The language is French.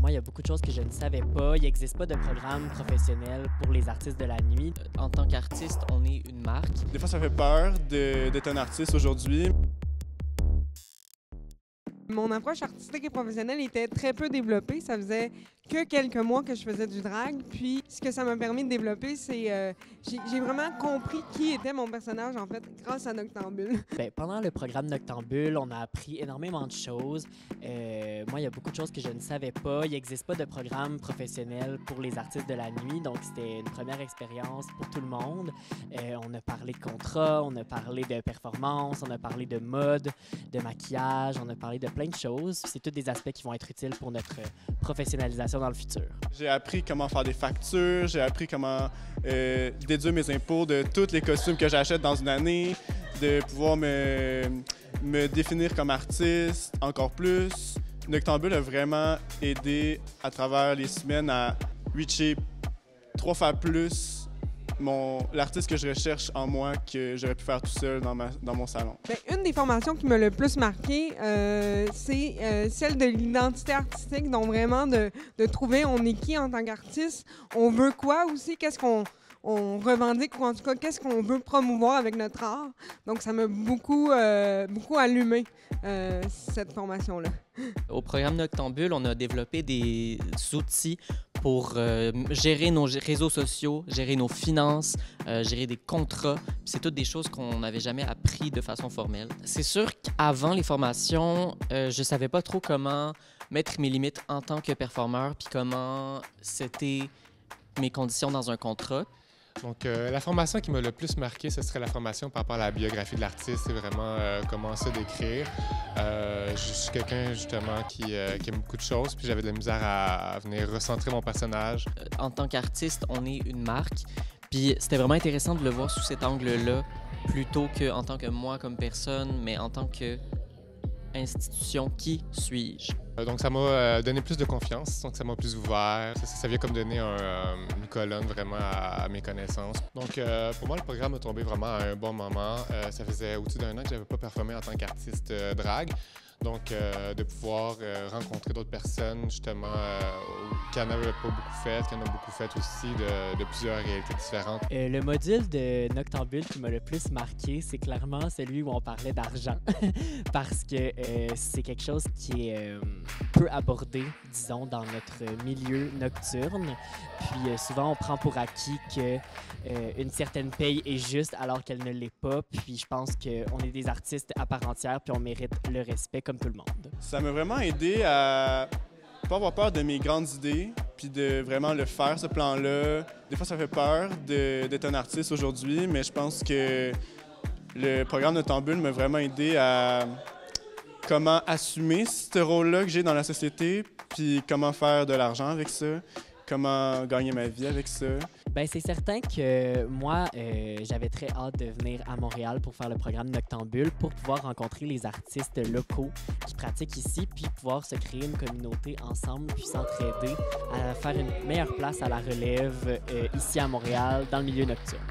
Moi, il y a beaucoup de choses que je ne savais pas. Il n'existe pas de programme professionnel pour les artistes de la nuit. En tant qu'artiste, on est une marque. Des fois, ça fait peur d'être un artiste aujourd'hui. Mon approche artistique et professionnelle était très peu développée. Ça faisait que quelques mois que je faisais du drag. Puis, ce que ça m'a permis de développer, c'est j'ai vraiment compris qui était mon personnage, en fait, grâce à Noctambule. Bien, pendant le programme Noctambule, on a appris énormément de choses. Moi, il y a beaucoup de choses que je ne savais pas. Il n'existe pas de programme professionnel pour les artistes de la nuit, donc c'était une première expérience pour tout le monde. On a parlé de contrats, on a parlé de performance, on a parlé de mode, de maquillage, on a parlé de plein de choses. C'est tous des aspects qui vont être utiles pour notre professionnalisation dans le futur. J'ai appris comment faire des factures, j'ai appris comment déduire mes impôts de tous les costumes que j'achète dans une année, de pouvoir me définir comme artiste encore plus. Noctambule a vraiment aidé à travers les semaines à reacher 3 fois plus l'artiste que je recherche en moi que j'aurais pu faire tout seul dans mon salon. Bien, une des formations qui m'a le plus marquée, c'est celle de l'identité artistique, donc vraiment de trouver on est qui en tant qu'artiste, on veut quoi aussi, qu'est-ce qu'on revendique, ou en tout cas, qu'est-ce qu'on veut promouvoir avec notre art. Donc, ça m'a beaucoup allumé, cette formation-là. Au programme Noctambule, on a développé des outils pour gérer nos réseaux sociaux, gérer nos finances, gérer des contrats. C'est toutes des choses qu'on n'avait jamais appris de façon formelle. C'est sûr qu'avant les formations, je savais pas trop comment mettre mes limites en tant que performeur, puis comment c'était mes conditions dans un contrat. Donc, la formation qui m'a le plus marqué, ce serait la formation par rapport à la biographie de l'artiste. C'est vraiment comment se décrire. Je suis quelqu'un, justement, qui aime beaucoup de choses, puis j'avais de la misère à venir recentrer mon personnage. En tant qu'artiste, on est une marque, puis c'était vraiment intéressant de le voir sous cet angle-là, plutôt qu'en tant que moi comme personne, mais en tant que institution, qui suis-je? Donc, ça m'a donné plus de confiance, donc ça m'a plus ouvert. Ça vient comme donner une colonne vraiment à mes connaissances. Donc, pour moi, le programme a tombé vraiment à un bon moment. Ça faisait au-dessus d'un an que je n'avais pas performé en tant qu'artiste drag. Donc, de pouvoir rencontrer d'autres personnes, justement, qui n'en avaient pas beaucoup fait, qui en ont beaucoup fait aussi, de plusieurs réalités différentes. Le module de Noctambule qui m'a le plus marqué, c'est clairement celui où on parlait d'argent. Parce que c'est quelque chose qui est peu abordé, disons, dans notre milieu nocturne. Puis souvent, on prend pour acquis qu'une certaine paye est juste alors qu'elle ne l'est pas. Puis je pense qu'on est des artistes à part entière, puis on mérite le respect comme tout le monde. Ça m'a vraiment aidé à pas avoir peur de mes grandes idées, puis de vraiment le faire, ce plan-là. Des fois, ça fait peur d'être un artiste aujourd'hui, mais je pense que le programme Noctambule m'a vraiment aidé à comment assumer ce rôle-là que j'ai dans la société, puis comment faire de l'argent avec ça, comment gagner ma vie avec ça. Bien, c'est certain que moi, j'avais très hâte de venir à Montréal pour faire le programme Noctambule, pour pouvoir rencontrer les artistes locaux qui pratiquent ici, puis pouvoir se créer une communauté ensemble, puis s'entraider à faire une meilleure place à la relève ici à Montréal, dans le milieu nocturne.